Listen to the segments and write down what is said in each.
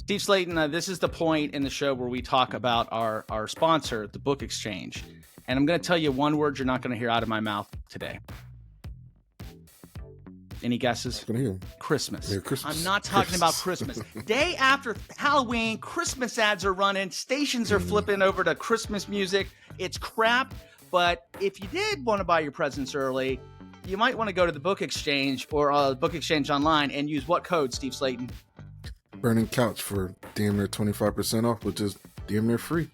Steve Slaton, this is the point in the show where we talk about our sponsor, the Book Exchange. And I'm going to tell you one word you're not going to hear out of my mouth today. Any guesses? Christmas. Yeah, Christmas. I'm not talking about Christmas. Day after Halloween, Christmas ads are running. Stations are flipping over to Christmas music. It's crap. But if you did want to buy your presents early, you might want to go to the Book Exchange or Book Exchange online and use what code, Steve Slaton? Burning Couch for damn near 25% off, which is damn near free.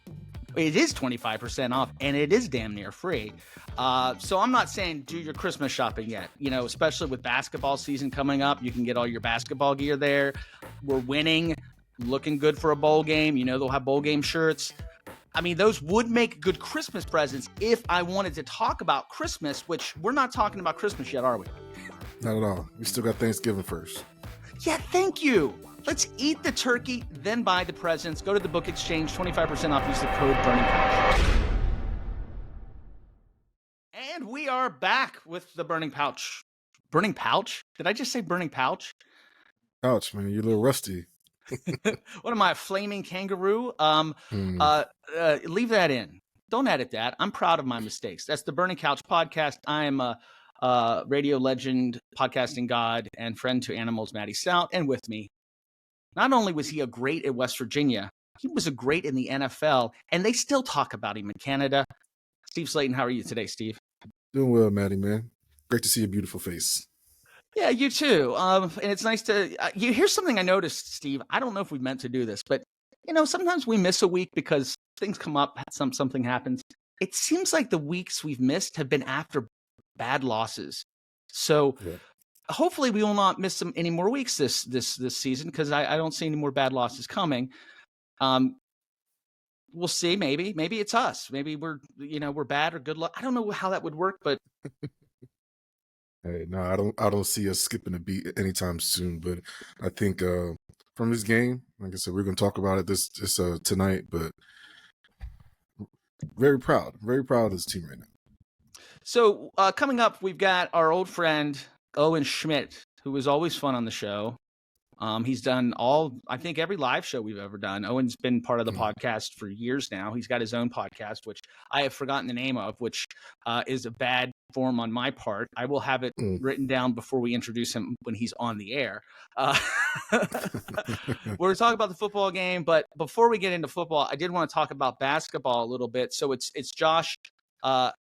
It is 25% off, and it is damn near free. So I'm not saying do your Christmas shopping yet. You know, especially with basketball season coming up, you can get all your basketball gear there. We're winning, looking good for a bowl game. You know, they'll have bowl game shirts. I mean, those would make good Christmas presents if I wanted to talk about Christmas, which we're not talking about Christmas yet, are we? Not at all. We still got Thanksgiving first. Yeah, thank you. Let's eat the turkey, then buy the presents. Go to the Book Exchange, 25% off. Use the code Burning Couch. And we are back with the Burning Pouch. Burning Pouch? Did I just say Burning Pouch? Ouch, man. You're a little rusty. What am I, a flaming kangaroo? Leave that in. Don't edit that. I'm proud of my mistakes. That's the Burning Couch podcast. I am a radio legend, podcasting god, and friend to animals, Matty Staudt, and with me. Not only was he a great at West Virginia, he was a great in the NFL, and they still talk about him in Canada. Steve Slaton, how are you today, Steve? Doing well, Matty, man. Great to see your beautiful face. Yeah, you too. And it's nice to here's something I noticed, Steve. I don't know if we meant to do this, but you know, sometimes we miss a week because things come up, something happens. It seems like the weeks we've missed have been after bad losses. So hopefully we will not miss any more weeks this season, because I don't see any more bad losses coming. We'll see. Maybe it's us. Maybe we're bad or good luck. I don't know how that would work, but hey, no, I don't see us skipping a beat anytime soon. But I think from this game, like I said, we're going to talk about it this tonight. But very proud of this team right now. So coming up, we've got our old friend Owen Schmidt, who is always fun on the show. He's done I think every live show we've ever done. Owen's been part of the podcast for years now. He's got his own podcast, which I have forgotten the name of, which is a bad form on my part. I will have it written down before we introduce him when he's on the air. We're talking about the football game, but before we get into football, I did want to talk about basketball a little bit. So it's Josh.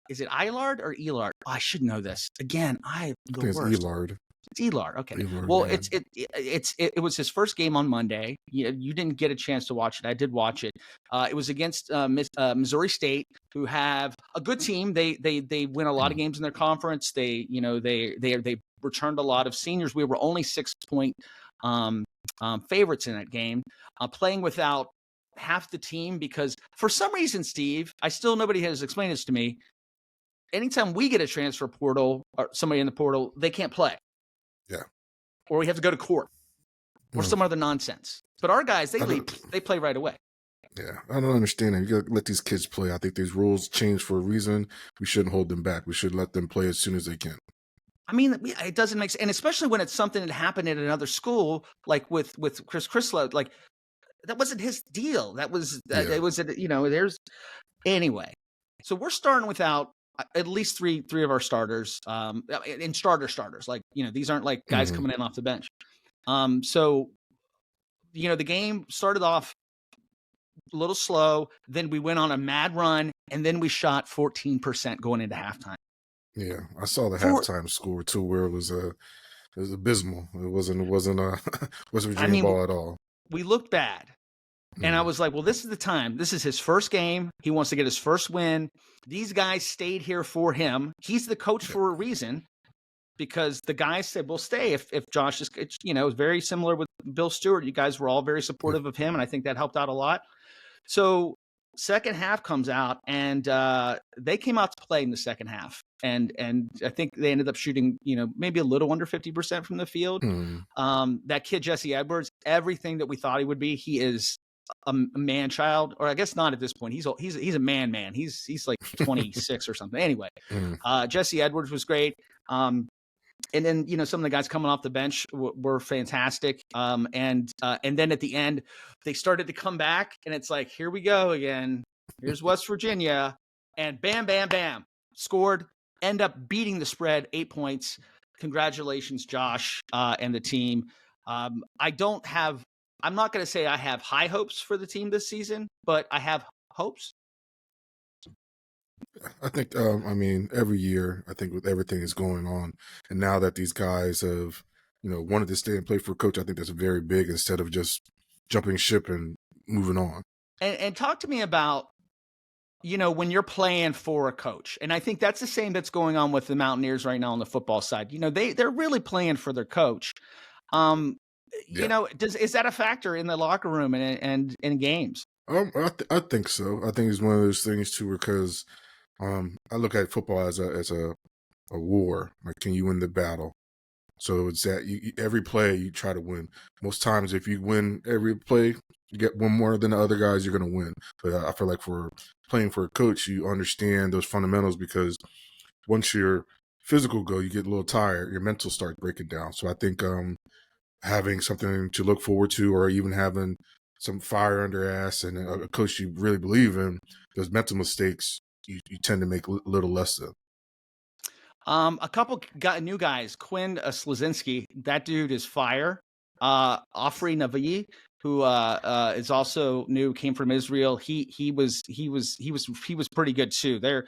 Is it Eilard or Elard? Oh, I should know this. Again, I think it's Elard. It's Elard. Okay. Elard, well, man. it was his first game on Monday. You didn't get a chance to watch it. I did watch it. It was against Missouri State, who have a good team. They win a lot of games in their conference. They returned a lot of seniors. We were only 6-point favorites in that game, playing without half the team because for some reason, Steve, nobody has explained this to me. Anytime we get a transfer portal or somebody in the portal, they can't play. Yeah. Or we have to go to court or some other nonsense. But our guys, they play right away. Yeah. I don't understand that. You got to let these kids play. I think these rules change for a reason. We shouldn't hold them back. We should let them play as soon as they can. I mean, it doesn't make sense. And especially when it's something that happened at another school, like with Chris Crislow, like that wasn't his deal. That was, it was, anyway. So we're starting without at least three of our starters, in starters. Like, these aren't like guys coming in off the bench. So, the game started off a little slow. Then we went on a mad run, and then we shot 14% going into halftime. Yeah, I saw the halftime score too, where it was abysmal. It wasn't West Virginia ball at all. We looked bad. And I was like, well, this is the time. This is his first game. He wants to get his first win. These guys stayed here for him. He's the coach for a reason, because the guys said, we'll stay if Josh is, it's very similar with Bill Stewart. You guys were all very supportive of him, and I think that helped out a lot. So second half comes out, and they came out to play in the second half. And I think they ended up shooting, maybe a little under 50% from the field. That kid, Jesse Edwards, everything that we thought he would be, he is a man child, or I guess not at this point. He's a man. He's like 26 or something. Anyway, Jesse Edwards was great. And then, some of the guys coming off the bench were fantastic. And then at the end, they started to come back, and it's like, here we go again. Here's West Virginia, and bam, bam, bam, scored. End up beating the spread 8 points. Congratulations, Josh, and the team. I'm not going to say I have high hopes for the team this season, but I have hopes. I think, every year, I think with everything that's going on, and now that these guys have, wanted to stay and play for a coach, I think that's very big instead of just jumping ship and moving on. And talk to me about, when you're playing for a coach. And I think that's the same that's going on with the Mountaineers right now on the football side. They're really playing for their coach. Is that a factor in the locker room and in games? I think so. I think it's one of those things too, because I look at football as a war. Like, can you win the battle? So it's that every play you try to win. Most times, if you win every play, you get one more than the other guys, you're going to win. But I feel like for playing for a coach, you understand those fundamentals, because once your physical go, you get a little tired, your mental starts breaking down. So I think having something to look forward to, or even having some fire under ass and a coach you really believe in, those mental mistakes you tend to make a little less of. A couple new guys, Quinn Slazinski, that dude is fire. Afri Navi, who is also new, came from Israel. He was pretty good too.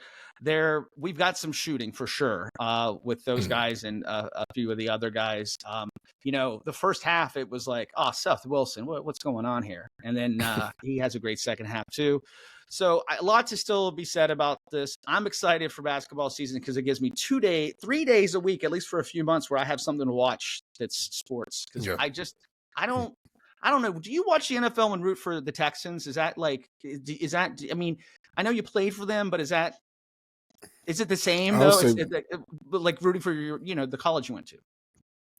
We've got some shooting for sure with those guys and a few of the other guys. The first half it was like, oh, Seth Wilson, what's going on here? And then he has a great second half too. So a lot to still be said about this. I'm excited for basketball season because it gives me 3 days a week, at least for a few months, where I have something to watch that's sports. Because I don't know. Do you watch the NFL and root for the Texans? Is that, I mean, I know you played for them, but is it the same though? Like rooting for the college you went to.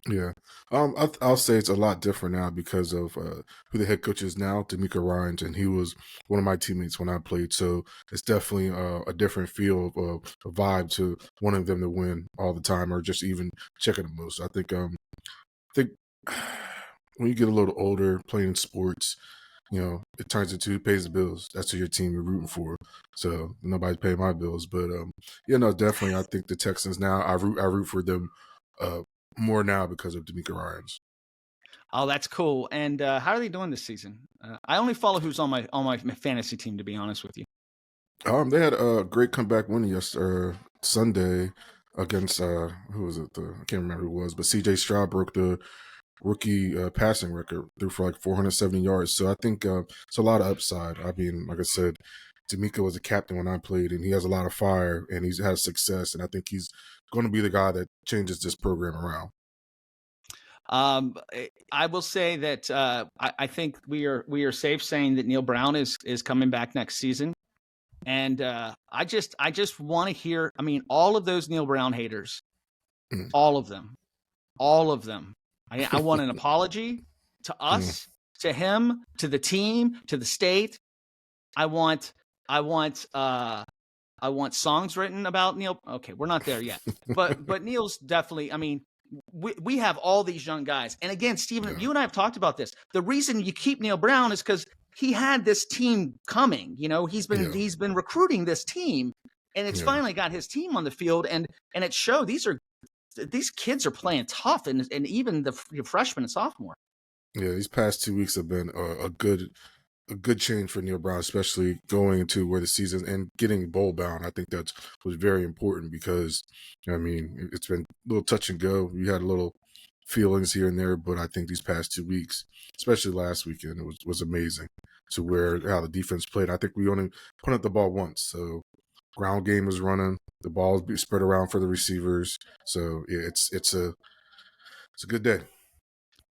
Yeah. I'll say it's a lot different now because of who the head coach is now, D'Amico Ryans, and he was one of my teammates when I played. So it's definitely a different feel of a vibe to wanting them to win all the time, or just even checking them most. I think when you get a little older playing sports, it turns into pays the bills. That's who your team you're rooting for. So nobody's paying my bills, but definitely. I think the Texans now, I root for them more now because of D'Amico Ryans. Oh, that's cool. And how are they doing this season? I only follow who's on my fantasy team, to be honest with you. They had a great comeback win yesterday, Sunday, against who was it? I can't remember who it was, but C.J. Stroud broke the rookie passing record, threw for like 470 yards. So I think it's a lot of upside. I mean, like I said, D'Amico was a captain when I played, and he has a lot of fire, and he's had success, and I think he's going to be the guy that changes this program around. I will say that I think we are safe saying that Neil Brown is coming back next season, and I just want to hear. I mean, all of those Neil Brown haters, all of them. I want an apology to us, to him, to the team, to the state. I want songs written about Neil. Okay, we're not there yet, but Neil's definitely. I mean, we have all these young guys, and again, Stephen, you and I have talked about this. The reason you keep Neil Brown is because he had this team coming. He's been recruiting this team, and it's finally got his team on the field, and it showed. These kids are playing tough, and even the freshmen and sophomore. Yeah, these past 2 weeks have been a good change for Neil Brown, especially going into where the season and getting bowl bound. I think that was very important because, I mean, it's been a little touch and go. We had a little feelings here and there, but I think these past 2 weeks, especially last weekend, it was amazing to how the defense played. I think we only put up the ball once, so ground game was running. The ball was spread around for the receivers. So yeah, it's a good day.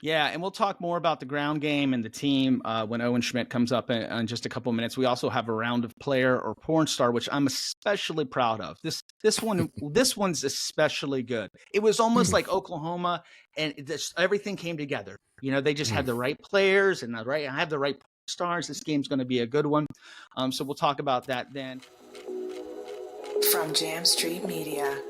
Yeah, and we'll talk more about the ground game and the team when Owen Schmidt comes up in just a couple of minutes. We also have a round of player or porn star, which I'm especially proud of. This one's especially good. It was almost like Oklahoma, and everything came together. They just had the right players and I have the right stars. This game's going to be a good one. So we'll talk about that then. From Jam Street Media.